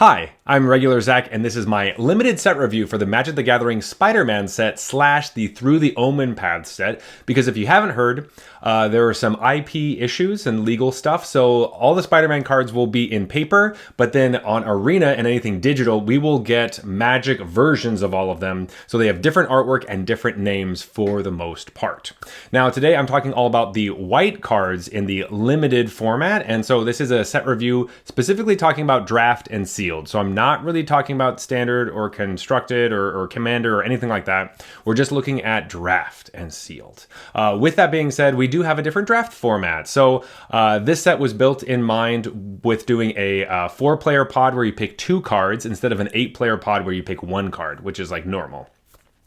Hi, I'm Regular Zach, and this is my limited set review for the Magic the Gathering Spider-Man set / the Through the Omenpaths set, because if you haven't heard, there are some IP issues and legal stuff, so all the Spider-Man cards will be in paper, but then on Arena and anything digital, we will get Magic versions of all of them, so they have different artwork and different names for the most part. Now, today I'm talking all about the white cards in the limited format, and so this is a set review specifically talking about draft and sealed. So I'm not really talking about standard or constructed or commander or anything like that. We're just looking at draft and sealed. With that being said, we do have a different draft format. So this set was built in mind with doing a 4-player pod where you pick 2 cards instead of an 8-player pod where you pick 1 card, which is like normal.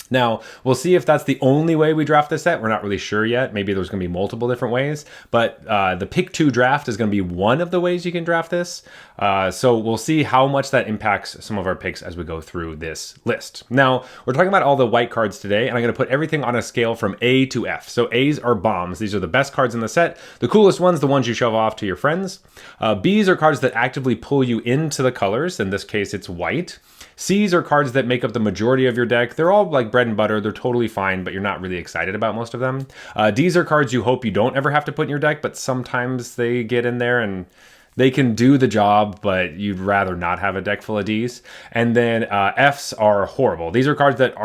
Now, we'll see if that's the only way we draft this set. We're not really sure yet. Maybe there's going to be multiple different ways, but the pick 2 draft is going to be one of the ways you can draft this. So we'll see how much that impacts some of our picks as we go through this list. Now, we're talking about all the white cards today, and I'm going to put everything on a scale from A to F. So A's are bombs. These are the best cards in the set. The coolest ones, the ones you shove off to your friends. B's are cards that actively pull you into the colors. In this case, it's white. C's are cards that make up the majority of your deck. They're all like bread and butter. They're totally fine, but you're not really excited about most of them. D's are cards you hope you don't ever have to put in your deck, but sometimes they get in there and they can do the job, but you'd rather not have a deck full of D's. And then F's are horrible. These are cards that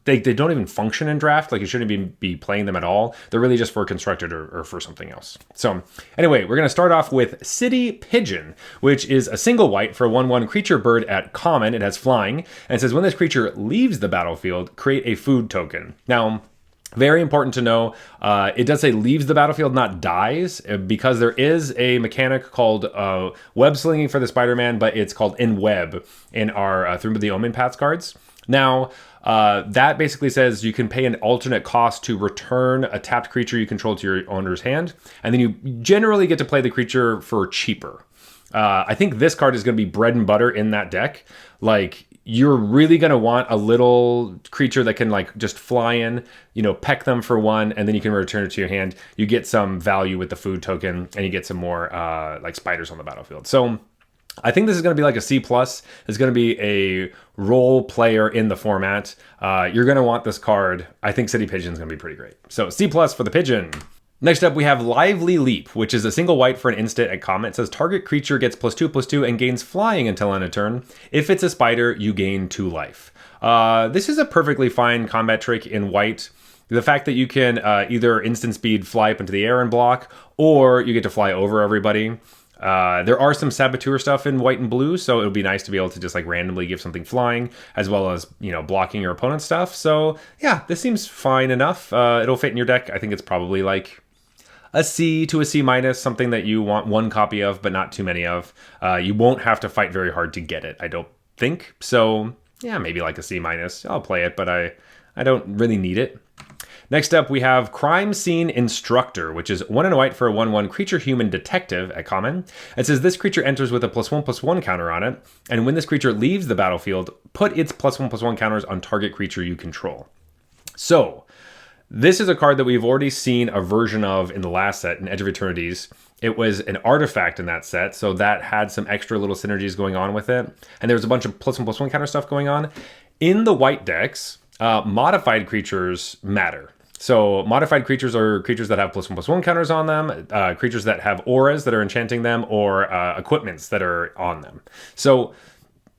they don't even function in draft. Like you shouldn't be playing them at all. They're really just for constructed or for something else. So anyway, we're going to start off with City Pigeon, which is a single white for a 1/1 creature bird at common. It has flying, and it says when this creature leaves the battlefield, create a food token. Now, very important to know, it does say leaves the battlefield, not dies, because there is a mechanic called web slinging for the Spider-Man, but it's called in web in our Through the Omenpaths cards. Now, that basically says you can pay an alternate cost to return a tapped creature you control to your owner's hand, and then you generally get to play the creature for cheaper. I think this card is going to be bread and butter in that deck. Like, you're really going to want a little creature that can like just fly in, peck them for 1, and then you can return it to your hand. You get some value with the food token, and you get some more like spiders on the battlefield. So I think this is going to be like a C+. It's going to be a role player in the format. You're going to want this card. I think City Pigeon is going to be pretty great. So C+ for the Pigeon. Next up, we have Lively Leap, which is a single white for an instant at common. It says target creature gets +2/+2 and gains flying until end of turn. If it's a spider, you gain 2 life. This is a perfectly fine combat trick in white. The fact that you can either instant speed fly up into the air and block, or you get to fly over everybody. There are some saboteur stuff in white and blue, so it would be nice to be able to just like randomly give something flying, as well as, blocking your opponent's stuff. So yeah, this seems fine enough. It'll fit in your deck. I think it's probably like a C to a C-, something that you want 1 copy of, but not too many of. You won't have to fight very hard to get it, I don't think. So yeah, maybe like a C-. I'll play it, but I don't really need it. Next up, we have Crime Scene Instructor, which is 1 and a white for a 1/1 creature human detective at common. It says this creature enters with a +1/+1 counter on it, and when this creature leaves the battlefield, put its +1/+1 counters on target creature you control. So this is a card that we've already seen a version of in the last set, in Edge of Eternities. It was an artifact in that set, so that had some extra little synergies going on with it. And there was a bunch of +1/+1 counter stuff going on. In the white decks, modified creatures matter. So modified creatures are creatures that have +1/+1 counters on them, creatures that have auras that are enchanting them, or equipments that are on them. So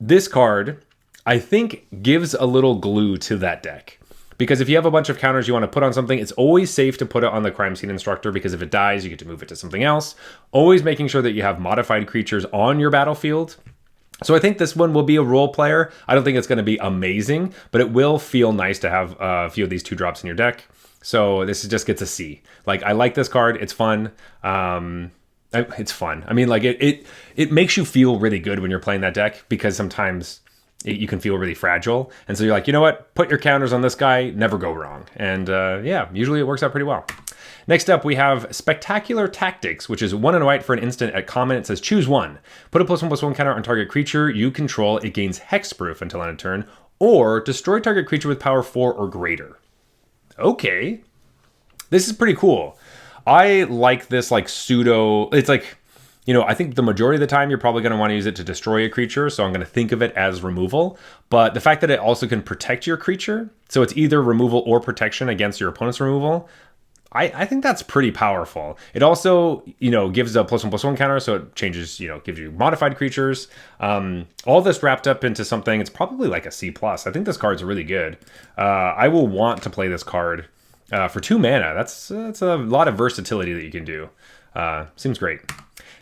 this card, I think, gives a little glue to that deck. Because if you have a bunch of counters you want to put on something, it's always safe to put it on the Crime Scene Instructor, because if it dies, you get to move it to something else. Always making sure that you have modified creatures on your battlefield. So I think this one will be a role player. I don't think it's going to be amazing, but it will feel nice to have a few of these 2-drops in your deck. So this just gets a C. Like, I like this card. It's fun. It's fun. I mean, like, it makes you feel really good when you're playing that deck, because sometimes you can feel really fragile. And so you're like, you know what? Put your counters on this guy, never go wrong. And yeah, usually it works out pretty well. Next up, we have Spectacular Tactics, which is 1 and a white for an instant at common. It says choose 1. Put a +1/+1 counter on target creature you control. It gains hexproof until end of turn, or destroy target creature with power 4 or greater. Okay. This is pretty cool. I like this like pseudo, it's like I think the majority of the time you're probably going to want to use it to destroy a creature, so I'm going to think of it as removal. But the fact that it also can protect your creature, so it's either removal or protection against your opponent's removal, I think that's pretty powerful. It also, gives a +1/+1 counter, so it changes, gives you modified creatures. All this wrapped up into something, it's probably like a C+. I think this card's really good. I will want to play this card for 2 mana. That's a lot of versatility that you can do. Seems great.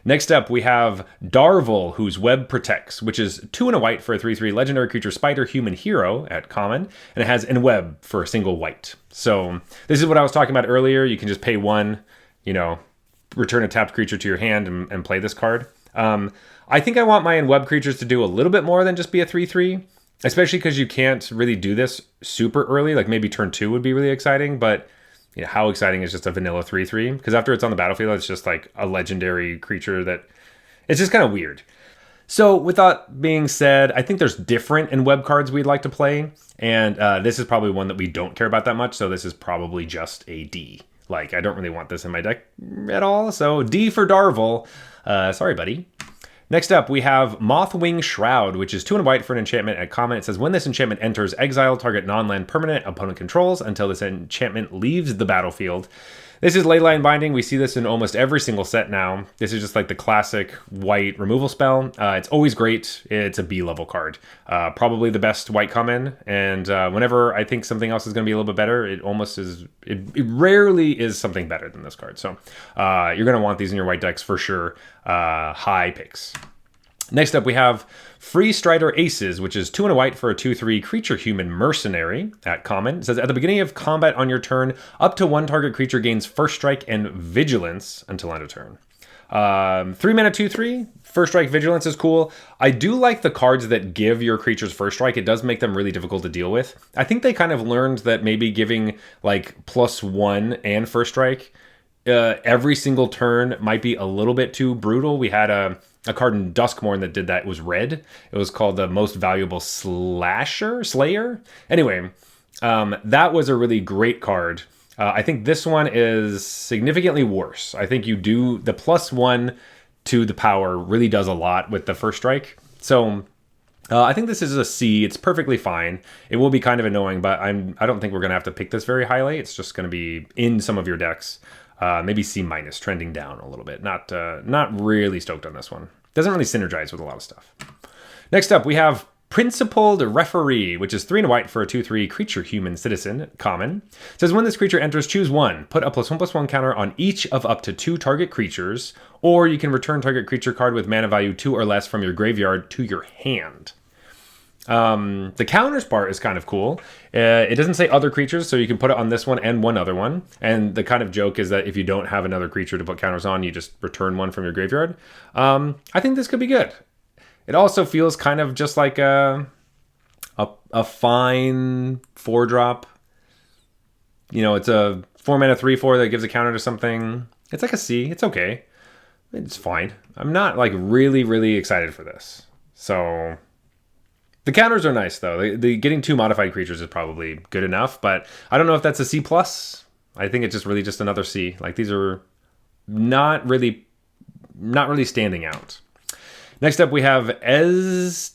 Next up, we have Darvel, whose Web protects, which is 2 and a white for a 3/3 legendary creature spider human hero at common, and it has Enweb for a single white. So this is what I was talking about earlier. You can just pay 1, return a tapped creature to your hand and play this card. I think I want my Enweb creatures to do a little bit more than just be a 3/3, especially because you can't really do this super early. Like maybe turn 2 would be really exciting, but how exciting is just a vanilla 3/3? Because after it's on the battlefield, it's just like a legendary creature that it's just kind of weird. So with that being said, I think there's different Enweb cards we'd like to play. And this is probably one that we don't care about that much. So this is probably just a D. Like, I don't really want this in my deck at all. So D for Darvel. Sorry, buddy. Next up, we have Mothwing Shroud, which is 2 and a white for an enchantment at common. It says, when this enchantment enters, exile target non-land permanent opponent controls until this enchantment leaves the battlefield. This is Leyline Binding. We see this in almost every single set now. This is just like the classic white removal spell. It's always great. It's a B-level card. Probably the best white common. And whenever I think something else is going to be a little bit better, it almost is. It rarely is something better than this card. So you're going to want these in your white decks for sure. High picks. Next up, we have Free Strider Aces, which is 2 and a white for a 2/3 creature human mercenary at common. It says, at the beginning of combat on your turn, up to 1 target creature gains first strike and vigilance until end of turn. 3 mana 2/3. First strike vigilance is cool. I do like the cards that give your creatures first strike. It does make them really difficult to deal with. I think they kind of learned that maybe giving like +1 and first strike every single turn might be a little bit too brutal. We had a card in Duskmourn that did that. It was red. It was called the Most Valuable Slayer. Anyway, that was a really great card. I think this one is significantly worse. I think you do the +1 to the power really does a lot with the first strike. So I think this is a C. It's perfectly fine. It will be kind of annoying, but I don't think we're going to have to pick this very highly. It's just going to be in some of your decks. Maybe C-, trending down a little bit. Not really stoked on this one. Doesn't really synergize with a lot of stuff. Next up, we have Principled Referee, which is 3 and a white for a 2/3 creature human citizen, common. It says, when this creature enters, choose 1. Put a +1/+1 counter on each of up to 2 target creatures, or you can return target creature card with mana value 2 or less from your graveyard to your hand. The counters part is kind of cool. It doesn't say other creatures, so you can put it on this one and one other one. And the kind of joke is that if you don't have another creature to put counters on, you just return one from your graveyard. I think this could be good. It also feels kind of just like a fine 4-drop. It's a 4 mana 3/4 that gives a counter to something. It's like a C. It's okay. It's fine. I'm not like really, really excited for this. So the counters are nice, though. The getting 2 modified creatures is probably good enough, but I don't know if that's a C+. I think it's just really just another C. Like, these are not really standing out. Next up, we have Eztli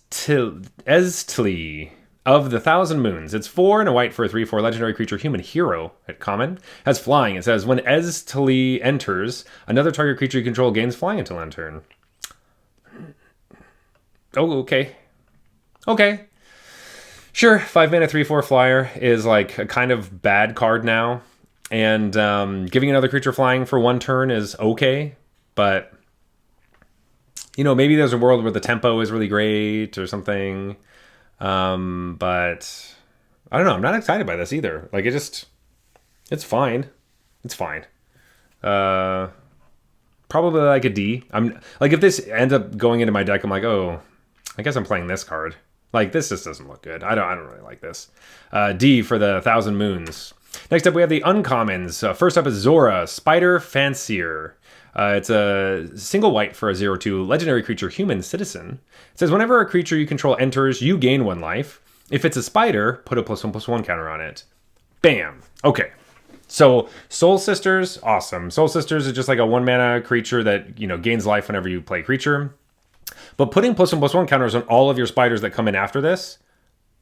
of the Thousand Moons. It's 4 and a white for a 3/4 legendary creature human hero at common. Has flying. It says, when Eztli enters, another target creature you control gains flying until end turn. Oh, okay. Okay. Sure, 5 mana 3/4 flyer is like a kind of bad card now. And giving another creature flying for 1 turn is okay. But, maybe there's a world where the tempo is really great or something. But I don't know. I'm not excited by this either. Like, it's fine. It's fine. Probably like a D. I'm like, if this ends up going into my deck, I'm like, oh, I guess I'm playing this card. Like, this just doesn't look good. I don't really like this. D for the Thousand Moons. Next up, we have the uncommons. First up is Zora, Spider Fancier. It's a single white for a 0/2 legendary creature human citizen. It says, whenever a creature you control enters, you gain 1 life. If it's a spider, put a +1/+1 counter on it. Bam. Okay. So Soul Sisters, awesome. Soul Sisters is just like a 1 mana creature that, you know, gains life whenever you play a creature. But putting +1/+1 counters on all of your spiders that come in after this,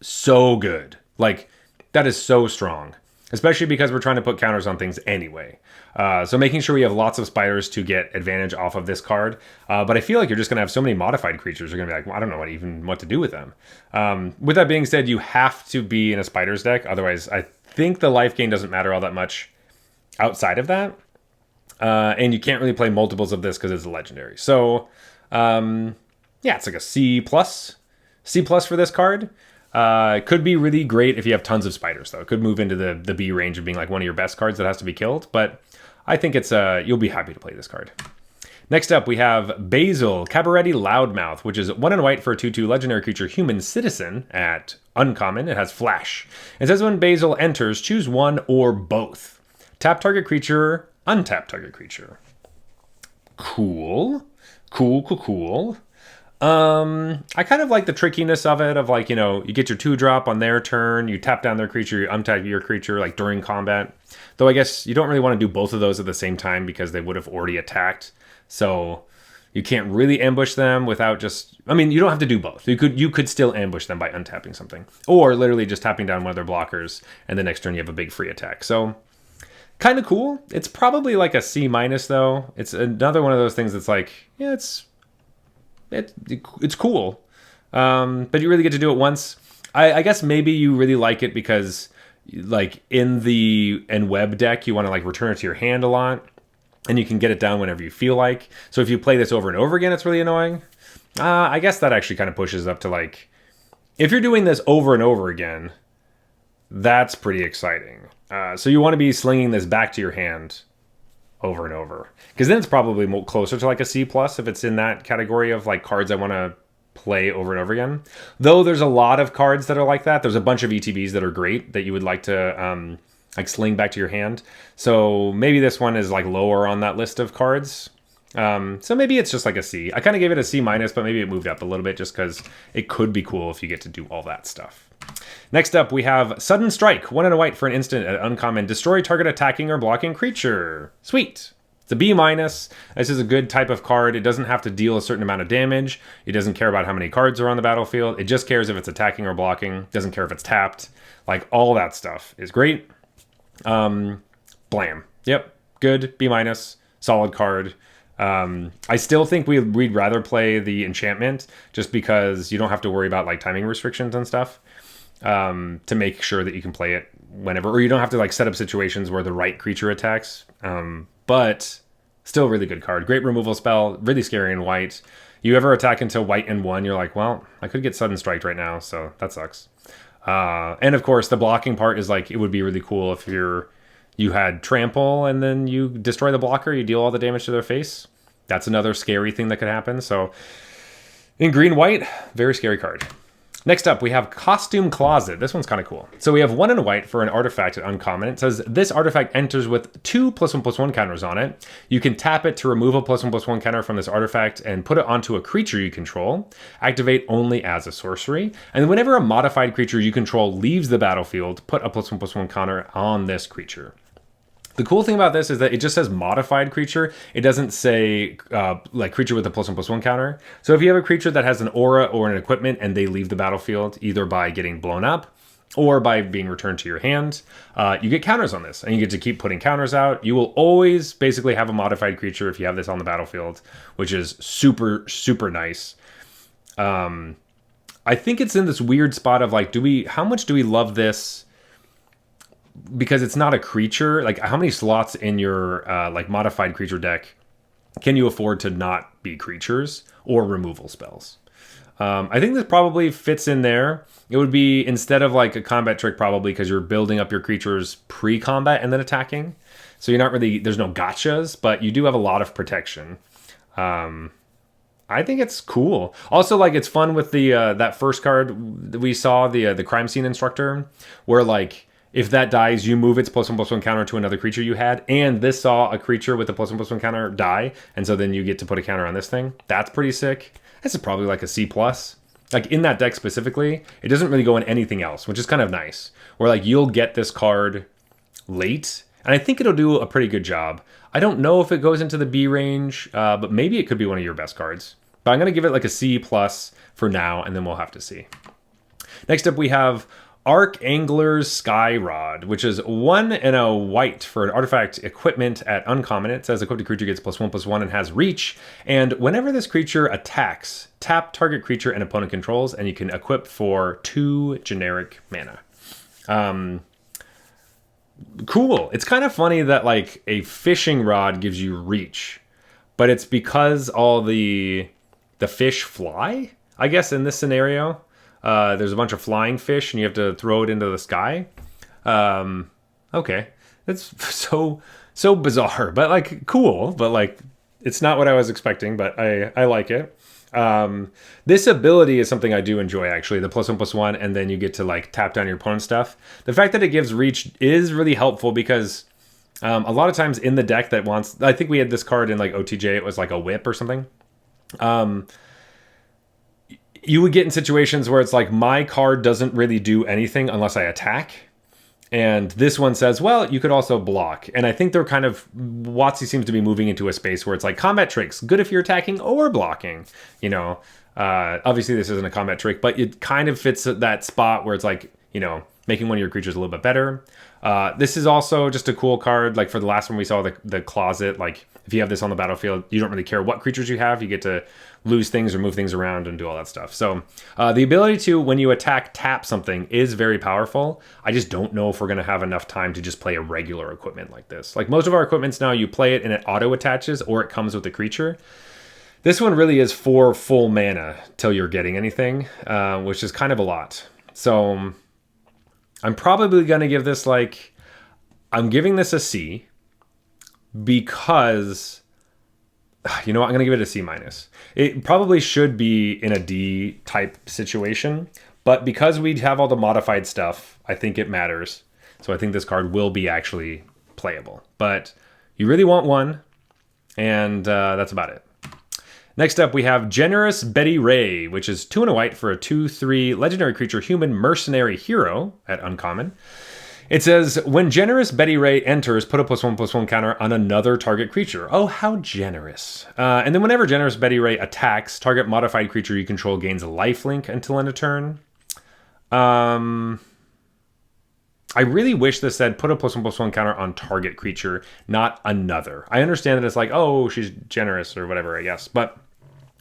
so good. Like, that is so strong. Especially because we're trying to put counters on things anyway. So making sure we have lots of spiders to get advantage off of this card. But I feel like you're just going to have so many modified creatures. You're going to be like, well, I don't know what to do with them. With that being said, you have to be in a spiders deck. Otherwise, I think the life gain doesn't matter all that much outside of that. And you can't really play multiples of this because it's a legendary. So, yeah, it's like a C+. C+ for this card. It could be really great if you have tons of spiders, though. It could move into the B range of being like one of your best cards that has to be killed. But I think it's you'll be happy to play this card. Next up, we have Basil, Cabaretti Loudmouth, which is 1 and white for a 2/2 legendary creature, human citizen at uncommon. It has flash. It says when Basil enters, choose one or both. Tap target creature, untap target creature. Cool. Cool. I kind of like the trickiness of it, of like, you know, you get your 2-drop on their turn, you tap down their creature, you untap your creature, like during combat. Though I guess you don't really want to do both of those at the same time because they would have already attacked. So you can't really ambush them without just, I mean, you don't have to do both. You could still ambush them by untapping something. Or literally just tapping down one of their blockers, and the next turn you have a big free attack. So kind of cool. It's probably like a C- though. It's another one of those things that's like, yeah, it's cool, but you really get to do it once. I guess maybe you really like it because, like, in the web deck, you want to like return it to your hand a lot, and you can get it down whenever you feel like. So if you play this over and over again, it's really annoying. I guess that actually kind of pushes up to like, if you're doing this over and over again, that's pretty exciting. So you want to be slinging this back to your hand over and over, because then it's probably closer to like a C+ if it's in that category of like cards I want to play over and over again. Though there's a lot of cards that are like that. There's a bunch of ETBs that are great that you would like to like sling back to your hand. So maybe this one is like lower on that list of cards. So maybe it's just like a C. I kind of gave it a C-, but maybe it moved up a little bit just because it could be cool if you get to do all that stuff. Next up, we have Sudden Strike, 1 and a white for an instant at uncommon. Destroy target attacking or blocking creature. Sweet. It's a B-. This is a good type of card. It doesn't have to deal a certain amount of damage. It doesn't care about how many cards are on the battlefield. It just cares if it's attacking or blocking. It doesn't care if it's tapped. Like, all that stuff is great. Blam. Yep. Good. B-. Solid card. I still think we'd rather play the enchantment just because you don't have to worry about like timing restrictions and stuff, to make sure that you can play it whenever, or you don't have to like set up situations where the right creature attacks. But still really good card. Great removal spell, really scary in white. You ever attack into white and 1, you're like, well, I could get Sudden Strike right now, so that sucks. And of course the blocking part is like, it would be really cool if you had trample and then you destroy the blocker, you deal all the damage to their face. That's another scary thing that could happen. So in green-white, very scary card. Next up, we have Costume Closet. This one's kind of cool. So we have 1 and a white for an artifact at uncommon. It says this artifact enters with 2 +1/+1 counters on it. You can tap it to remove a +1/+1 counter from this artifact and put it onto a creature you control. Activate only as a sorcery. And whenever a modified creature you control leaves the battlefield, put a +1/+1 counter on this creature. The cool thing about this is that it just says modified creature. It doesn't say like creature with a +1/+1 counter. So if you have a creature that has an aura or an equipment and they leave the battlefield, either by getting blown up or by being returned to your hand, you get counters on this and you get to keep putting counters out. You will always basically have a modified creature if you have this on the battlefield, which is super, super nice. I think it's in this weird spot of like, how much do we love this? Because it's not a creature. Like, how many slots in your like modified creature deck can you afford to not be creatures or removal spells? I think this probably fits in there. It would be, instead of like a combat trick, probably because you're building up your creatures pre-combat and then attacking. So you're not really, there's no gotchas, but you do have a lot of protection. I think it's cool. Also, like, it's fun with the that first card that we saw, the crime scene instructor, where like, if that dies, you move its +1/+1 counter to another creature you had. And this saw a creature with a +1/+1 counter die. And so then you get to put a counter on this thing. That's pretty sick. This is probably like a C+. Like, in that deck specifically, it doesn't really go in anything else, which is kind of nice. Where like, you'll get this card late. And I think it'll do a pretty good job. I don't know if it goes into the B range, but maybe it could be one of your best cards. But I'm going to give it like a C plus for now, and then we'll have to see. Next up, we have Arc Angler's Sky Rod, which is 1 and a white for an artifact equipment at uncommon. It says equipped creature gets +1/+1 and has reach. And whenever this creature attacks, tap target creature and opponent controls, and you can equip for 2 generic mana. Cool. It's kind of funny that like a fishing rod gives you reach, but it's because all the fish fly, I guess, in this scenario. There's a bunch of flying fish and you have to throw it into the sky. Okay. That's so bizarre, but like cool, but like it's not what I was expecting, but I like it. This ability is something I do enjoy, actually, the +1/+1, and then you get to like tap down your opponent's stuff. The fact that it gives reach is really helpful because a lot of times in the deck that wants, I think we had this card in like OTJ, it was like a whip or something. You would get in situations where it's like my card doesn't really do anything unless I attack. And this one says, well, you could also block. And I think they're kind of, WotC seems to be moving into a space where it's like combat tricks, good if you're attacking or blocking. You know, obviously this isn't a combat trick, but it kind of fits that spot where it's like, you know, making one of your creatures a little bit better. This is also just a cool card. Like for the last one we saw, the closet, like if you have this on the battlefield, you don't really care what creatures you have. You get to lose things or move things around and do all that stuff. So the ability to, when you attack, tap something is very powerful. I just don't know if we're going to have enough time to just play a regular equipment like this. Like most of our equipments now, you play it and it auto attaches or it comes with the creature. This one really is 4 full mana till you're getting anything, which is kind of a lot. So I'm probably going to give this like, I'm giving this a C because, you know what, I'm going to give it a C minus. It probably should be in a D type situation, but because we have all the modified stuff, I think it matters. So I think this card will be actually playable, but you really want one, and that's about it. Next up, we have Generous Betty Ray, which is 2 and a white for a 2/3 legendary creature human mercenary hero at uncommon. It says, when Generous Betty Ray enters, put a +1/+1 counter on another target creature. Oh, how generous. And then whenever Generous Betty Ray attacks, target modified creature you control gains a lifelink until end of turn. I really wish this said put a +1/+1 counter on target creature, not another. I understand that it's like, oh, she's generous or whatever, I guess. But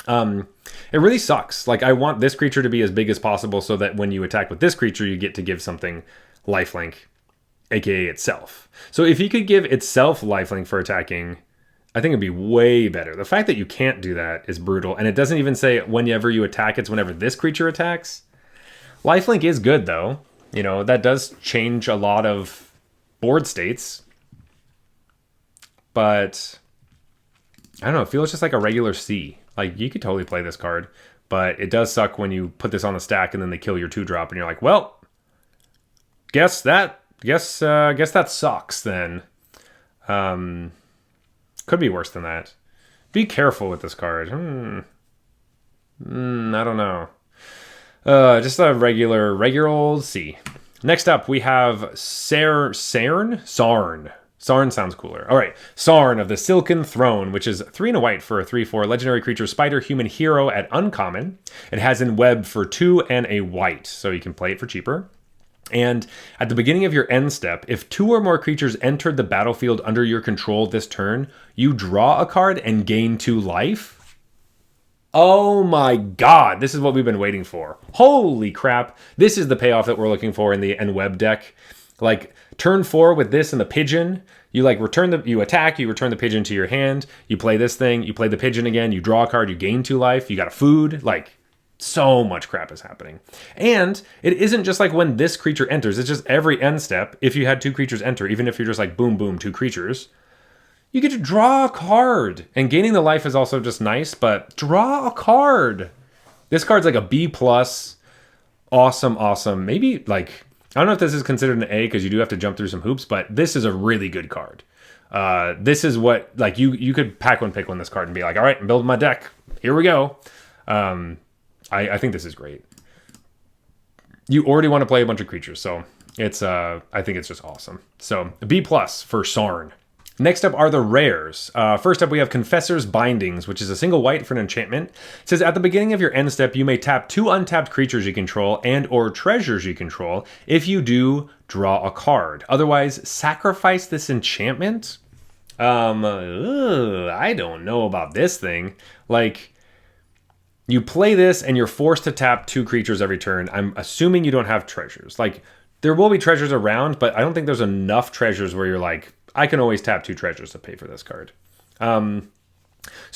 it really sucks. Like, I want this creature to be as big as possible so that when you attack with this creature, you get to give something lifelink, aka itself. So if you could give itself lifelink for attacking, I think it'd be way better. The fact that you can't do that is brutal. And it doesn't even say whenever you attack, it's whenever this creature attacks. Lifelink is good, though. You know, that does change a lot of board states. But I don't know, it feels just like a regular C. Like, you could totally play this card, but it does suck when you put this on the stack and then they kill your 2-drop and you're like, well, guess that sucks then. Could be worse than that. Be careful with this card. I don't know. Just a regular old C. Next up, we have Sarn. Sarn sounds cooler. All right, Sarn of the Silken Throne, which is 3 and a white for a 3/4 legendary creature spider human hero at uncommon. It has in web for 2 and a white, so you can play it for cheaper. And at the beginning of your end step, if 2 or more creatures entered the battlefield under your control this turn, you draw a card and gain 2 life. Oh my god, this is what we've been waiting for. Holy crap. This is the payoff that we're looking for in the NWeb deck. Like, turn 4 with this and the pigeon, you like you attack, you return the pigeon to your hand, you play this thing, you play the pigeon again, you draw a card, you gain 2 life, you got a food, like, so much crap is happening. And it isn't just like when this creature enters, it's just every end step. If you had 2 creatures enter, even if you're just like boom, boom, 2 creatures, you get to draw a card. And gaining the life is also just nice, but draw a card. This card's like a B+. Awesome. Maybe like, I don't know if this is considered an A because you do have to jump through some hoops, but this is a really good card. This is what, like, you could pack one, pick one this card and be like, all right, I'm building my deck. Here we go. I think this is great. You already want to play a bunch of creatures, so I think it's just awesome. So B plus for Sarn. Next up are the rares. First up, we have Confessor's Bindings, which is a single white for an enchantment. It says, at the beginning of your end step, you may tap 2 untapped creatures you control and or treasures you control. If you do, draw a card. Otherwise, sacrifice this enchantment? I don't know about this thing. Like, you play this and you're forced to tap 2 creatures every turn. I'm assuming you don't have treasures. Like, there will be treasures around, but I don't think there's enough treasures where you're like, I can always tap 2 treasures to pay for this card. So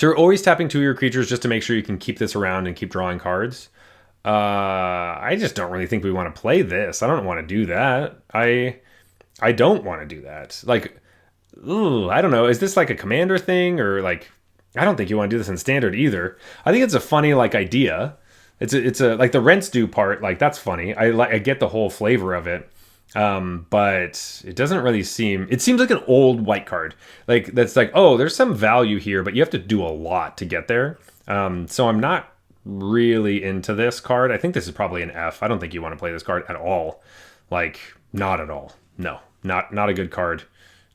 you're always tapping 2 of your creatures just to make sure you can keep this around and keep drawing cards. I just don't really think we want to play this. I don't want to do that. I don't want to do that. Like, I don't know. Is this like a commander thing, or like, I don't think you want to do this in standard either. I think it's a funny like idea. It's a like the rent's due part. Like, that's funny. I get the whole flavor of it. But it doesn't really seem, it seems like an old white card. Like, that's like, oh, there's some value here, but you have to do a lot to get there. So I'm not really into this card. I think this is probably an F. I don't think you want to play this card at all. Like, not at all. No, not a good card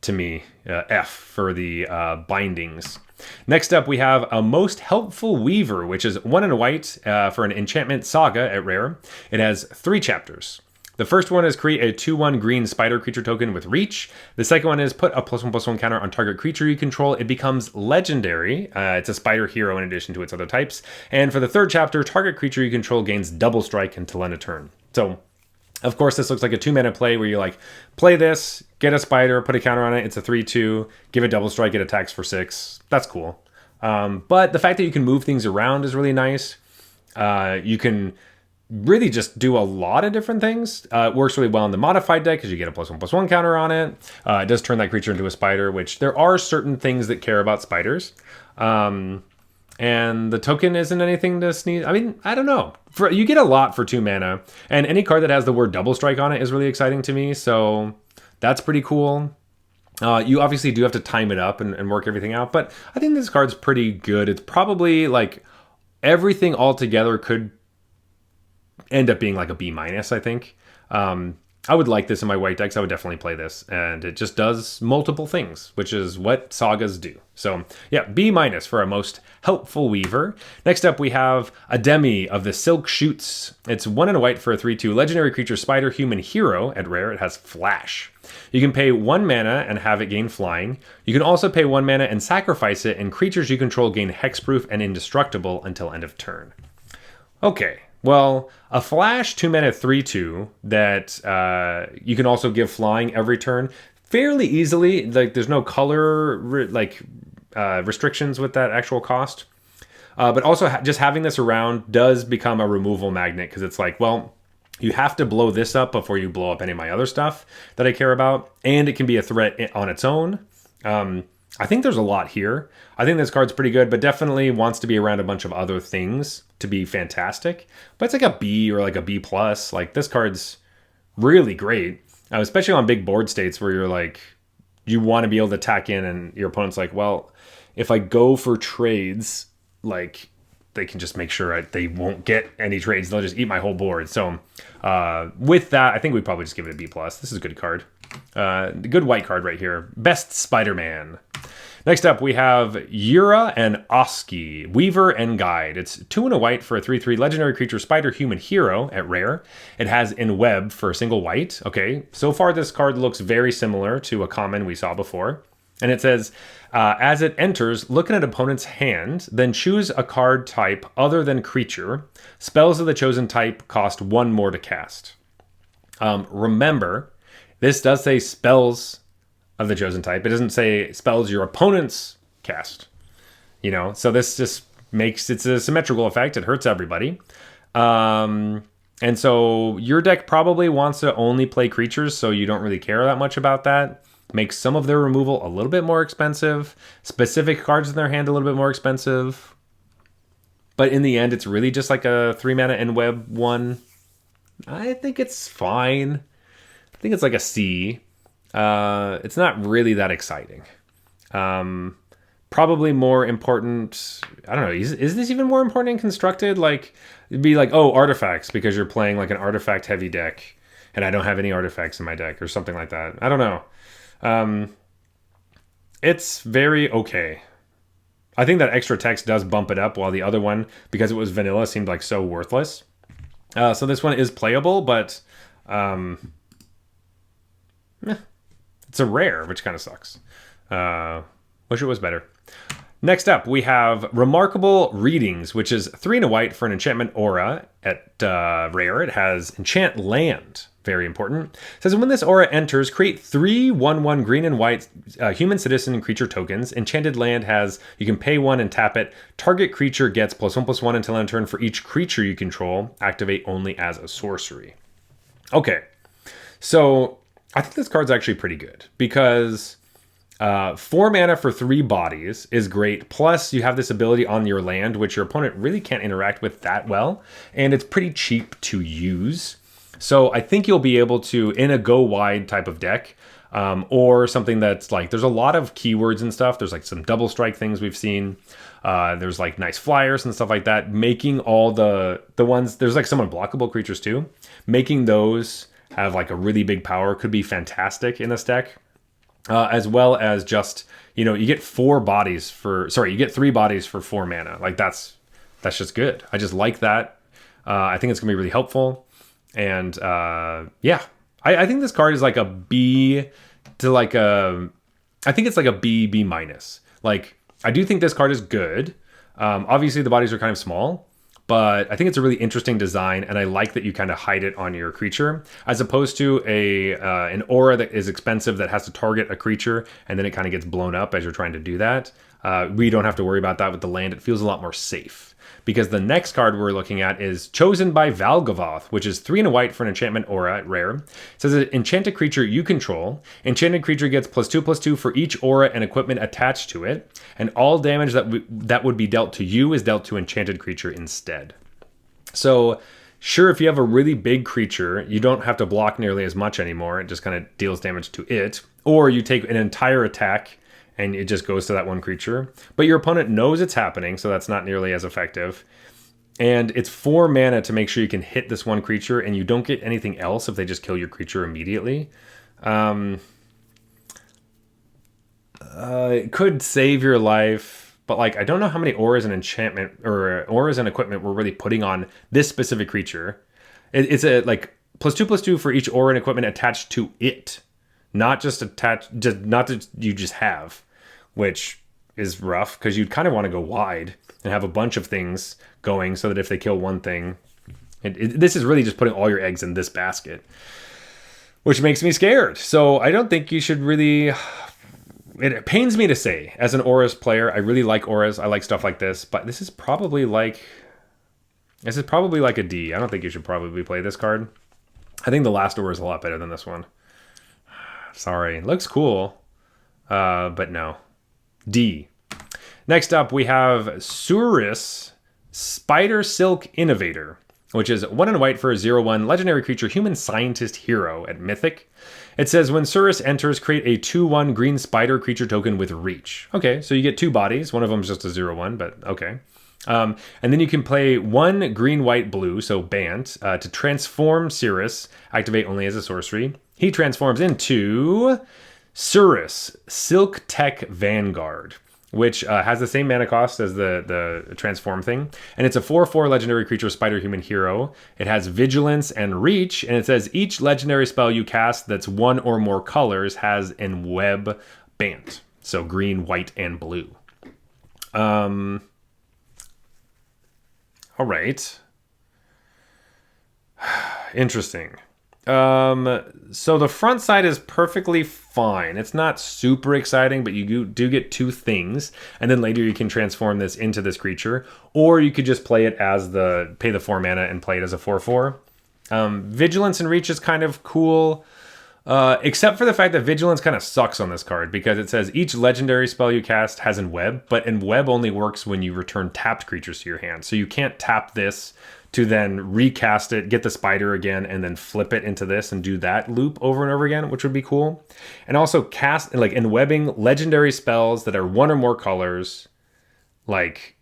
to me. F for the bindings. Next up, we have a Most Helpful Weaver, which is 1 and a white for an enchantment saga at rare. It has 3 chapters. The first one is create a 2/1 green spider creature token with reach. The second one is put a +1/+1 counter on target creature you control. It becomes legendary. It's a spider hero in addition to its other types. And for the third chapter, target creature you control gains double strike until end of turn. So, of course, this looks like a 2-mana play where you like play this, get a spider, put a counter on it. It's a 3/2, give it double strike, it attacks for 6. That's cool. But the fact that you can move things around is really nice. You can really just do a lot of different things. It works really well in the modified deck because you get a +1/+1 counter on it. It does turn that creature into a spider, which there are certain things that care about spiders. And the token isn't anything to sneeze. I mean, I don't know. You get a lot for 2 mana, and any card that has the word double strike on it is really exciting to me. So that's pretty cool. You obviously do have to time it up and work everything out, but I think this card's pretty good. It's probably like everything all together could end up being like a B-, I think. I would like this in my white decks. I would definitely play this, and it just does multiple things, which is what sagas do. So yeah, B- for a Most Helpful Weaver. Next up, we have a Demi of the Silk Shoots. It's 1 and a white for a 3/2 legendary creature spider human hero at rare. It has flash. You can pay 1 mana and have it gain flying. You can also pay 1 mana and sacrifice it, and creatures you control gain hexproof and indestructible until end of turn. Okay. Well, a flash 2-mana 3/2 that you can also give flying every turn fairly easily. Like, there's no color restrictions with that actual cost. But also just having this around does become a removal magnet, because it's like, well, you have to blow this up before you blow up any of my other stuff that I care about, and it can be a threat on its own. I think there's a lot here. I think this card's pretty good, but definitely wants to be around a bunch of other things to be fantastic. But it's like a B or like a B+. Like, this card's really great, especially on big board states where you're like, you want to be able to tack in, and your opponent's like, well, if I go for trades, like, they can just make sure they won't get any trades. They'll just eat my whole board. So with that, I think we'd probably just give it a B+. This is a good card. Good white card right here. Best Spider-Man. Next up, we have Yura and Oski, Weaver and Guide. It's 2 and a white for a 3/3 legendary creature spider human hero at rare. It has in web for a single white. Okay, so far this card looks very similar to a common we saw before. And it says, as it enters, look at an opponent's hand, then choose a card type other than creature. Spells of the chosen type cost 1 more to cast. Remember, this does say spells of the chosen type. It doesn't say spells your opponents cast. You know, so this just makes, it's a symmetrical effect. It hurts everybody. And so your deck probably wants to only play creatures, so you don't really care that much about that. Makes some of their removal a little bit more expensive. Specific cards in their hand a little bit more expensive. But in the end, it's really just like a 3-mana N-Web one. I think it's fine. I think it's like a C. It's not really that exciting. Probably more important, I don't know, is this even more important in constructed? Like, it'd be like, oh, artifacts, because you're playing like an artifact heavy deck. and I don't have any artifacts in my deck or something like that. I don't know. It's very okay. I think that extra text does bump it up, while the other one, because it was vanilla, seemed like so worthless. So this one is playable, but it's a rare, which kind of sucks. Wish it was better. Next up, we have Remarkable Readings, which is 3 and a white for an enchantment aura at rare. It has Enchant Land, very important. It says when this aura enters, create 3 1/1 green and white human, citizen, and creature tokens. Enchanted Land has, you can pay 1 and tap it. Target creature gets +1/+1 until end turn for each creature you control. Activate only as a sorcery. Okay, so I think this card's actually pretty good because 4 mana for 3 bodies is great. Plus, you have this ability on your land, which your opponent really can't interact with that well. And it's pretty cheap to use. So I think you'll be able to, in a go wide type of deck, or something that's like, there's a lot of keywords and stuff. There's like some double strike things we've seen. There's like nice flyers and stuff like that. Making all the ones, there's like some unblockable creatures too. Making those have like a really big power could be fantastic in this deck. As well as just, you know, you get 3 bodies for 4 mana. Like that's just good. I just like that. I think it's gonna be really helpful. And yeah, I think this card is like a B to like a, I think it's like a B minus. Like I do think this card is good. Obviously the bodies are kind of small, but I think it's a really interesting design, and I like that you kind of hide it on your creature, as opposed to an aura that is expensive that has to target a creature, and then it kind of gets blown up as you're trying to do that. We don't have to worry about that with the land. It feels a lot more safe. Because the next card we're looking at is Chosen by Valgavoth, which is 3 and a white for an enchantment aura at rare. It says an enchanted creature you control. Enchanted creature gets +2/+2 for each aura and equipment attached to it. And all damage that would be dealt to you is dealt to enchanted creature instead. So sure, if you have a really big creature, you don't have to block nearly as much anymore. It just kind of deals damage to it. Or you take an entire attack and it just goes to that one creature. But your opponent knows it's happening, so that's not nearly as effective. And it's 4 mana to make sure you can hit this one creature, and you don't get anything else if they just kill your creature immediately. It could save your life, but like I don't know how many auras and enchantment or auras and equipment we're really putting on this specific creature. It's a like +2/+2 for each aura and equipment attached to it. Not just not that you just have, which is rough because you'd kind of want to go wide and have a bunch of things going so that if they kill one thing, this is really just putting all your eggs in this basket, which makes me scared. So I don't think you should really. It pains me to say, as an auras player, I really like auras. I like stuff like this, but this is probably like a D. I don't think you should probably play this card. I think the last aura is a lot better than this one. Sorry, looks cool, but no. D. Next up, we have Surus, Spider Silk Innovator, which is 1 and a white for a 0/1 legendary creature, human scientist hero at Mythic. It says when Surus enters, create a 2/1 green spider creature token with reach. Okay, so you get 2 bodies. One of them is just a 0/1, but okay. And then you can play 1 green, white, blue, so Bant, to transform Cirrus, activate only as a sorcery. He transforms into Surus, Silk Tech Vanguard, which has the same mana cost as the transform thing. And it's a 4/4 legendary creature, spider human hero. It has vigilance and reach, and it says each legendary spell you cast that's 1 or more colors has an web Bant. So green, white, and blue. All right. Interesting. So the front side is perfectly fine. It's not super exciting, but you do get 2 things, and then later you can transform this into this creature, or you could just play it as pay the 4 mana and play it as a 4/4. Vigilance and reach is kind of cool, except for the fact that vigilance kind of sucks on this card because it says each legendary spell you cast has an web, but in web only works when you return tapped creatures to your hand. So you can't tap this to then recast it, get the spider again, and then flip it into this and do that loop over and over again, which would be cool. And also cast, like in webbing, legendary spells that are 1 or more colors, like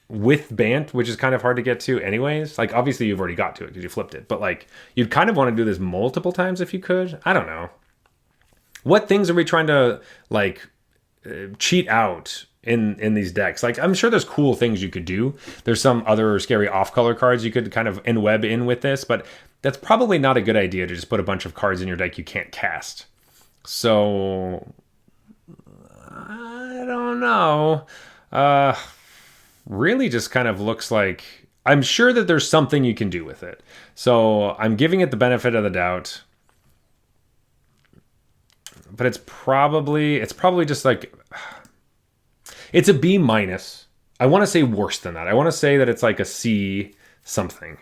with Bant, which is kind of hard to get to anyways. Like, obviously you've already got to it because you flipped it, but like, you'd kind of want to do this multiple times if you could. I don't know. What things are we trying to, like, cheat out in these decks? Like, I'm sure there's cool things you could do. There's some other scary off-color cards you could kind of web in with this, but that's probably not a good idea to just put a bunch of cards in your deck you can't cast. So, I don't know. Really just kind of looks like, I'm sure that there's something you can do with it. So I'm giving it the benefit of the doubt. But it's probably just like, it's a B minus. I want to say worse than that. I want to say that it's like a C something.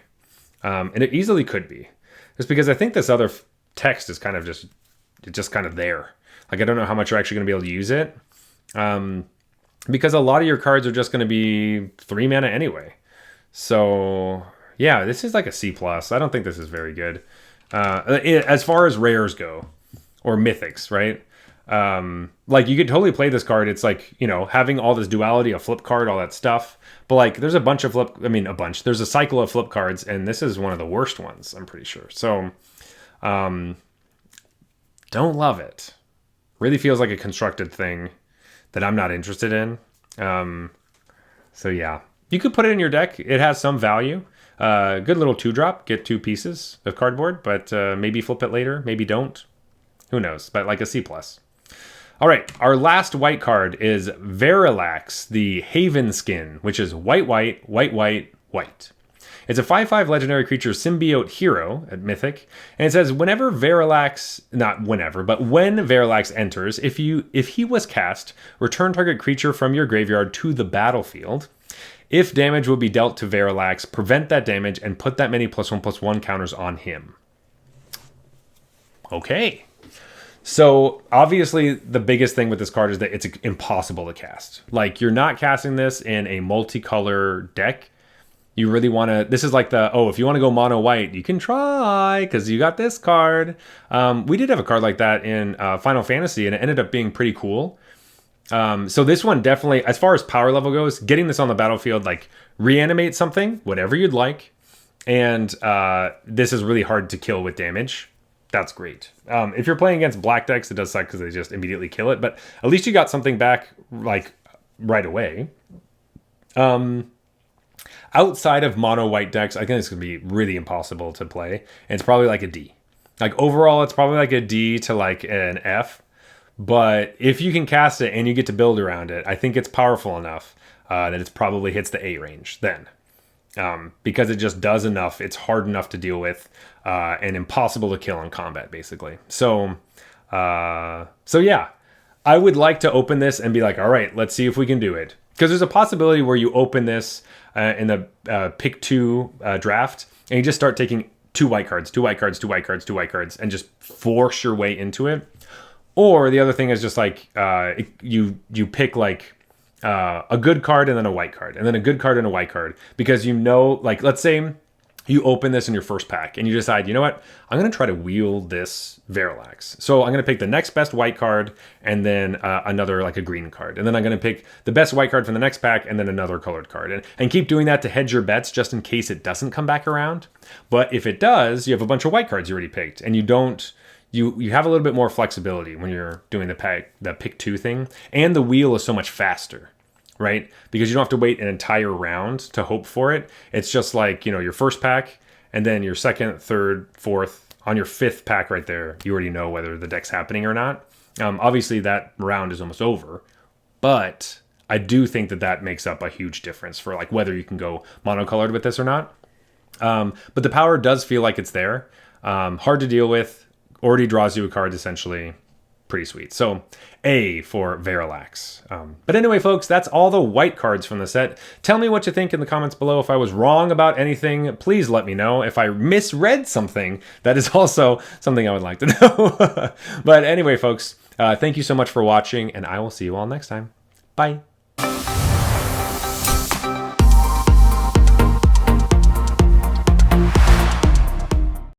And it easily could be. Just because I think this other text is kind of just kind of there. Like, I don't know how much you're actually going to be able to use it. Because a lot of your cards are just going to be 3 mana anyway. So, yeah, this is like a C+. I don't think this is very good. As far as rares go, or mythics, right? Like, you could totally play this card. It's like, you know, having all this duality, a flip card, all that stuff. But, like, there's a bunch of there's a cycle of flip cards, and this is one of the worst ones, I'm pretty sure. So, don't love it. Really feels like a constructed thing that I'm not interested in. So yeah, you could put it in your deck. It has some value. Good little 2-drop, get 2 pieces of cardboard, but maybe flip it later, maybe don't. Who knows? But like a C+. All right, our last white card is Verilax, the Haven Skin, which is white, white, white, white, white. It's a 5/5 legendary creature symbiote hero at Mythic, and it says when Verilax enters, if he was cast, return target creature from your graveyard to the battlefield. If damage will be dealt to Verilax, prevent that damage and put that many +1/+1 counters on him. Okay. So obviously the biggest thing with this card is that it's impossible to cast. Like, you're not casting this in a multicolor deck. You really want to, this is like if you want to go mono white, you can try because you got this card. We did have a card like that in Final Fantasy, and it ended up being pretty cool. So this one definitely, as far as power level goes, getting this on the battlefield, like, reanimate something, whatever you'd like. And this is really hard to kill with damage. That's great. If you're playing against black decks, it does suck because they just immediately kill it. But at least you got something back, like, right away. Outside of mono white decks, I think it's going to be really impossible to play. And it's probably like a D. Like, overall, it's probably like a D to like an F. But if you can cast it and you get to build around it, I think it's powerful enough that it probably hits the A range then. Because it just does enough. It's hard enough to deal with and impossible to kill in combat, basically. So yeah, I would like to open this and be like, all right, let's see if we can do it. Because there's a possibility where you open this in the pick 2 draft, and you just start taking 2 white cards, 2 white cards, 2 white cards, 2 white cards, and just force your way into it. Or the other thing is just like you pick like a good card and then a white card, and then a good card and a white card, because you know, like, let's say you open this in your first pack and you decide, you know what, I'm going to try to wield this Verilax. So I'm going to pick the next best white card and then another, like, a green card. And then I'm going to pick the best white card from the next pack and then another colored card. And keep doing that to hedge your bets just in case it doesn't come back around. But if it does, you have a bunch of white cards you already picked, and you don't... You have a little bit more flexibility when you're doing the pick 2 thing. And the wheel is so much faster, right? Because you don't have to wait an entire round to hope for it. It's just like, you know, your first pack, and then your second, third, fourth, on your 5th pack right there, you already know whether the deck's happening or not. Obviously, that round is almost over. But I do think that makes up a huge difference for, like, whether you can go monocolored with this or not. But the power does feel like it's there. Hard to deal with. Already draws you a card, essentially. Pretty sweet. So, A for Verilax. But anyway, folks, that's all the white cards from the set. Tell me what you think in the comments below. If I was wrong about anything, please let me know. If I misread something, that is also something I would like to know. But anyway, folks, thank you so much for watching, and I will see you all next time. Bye.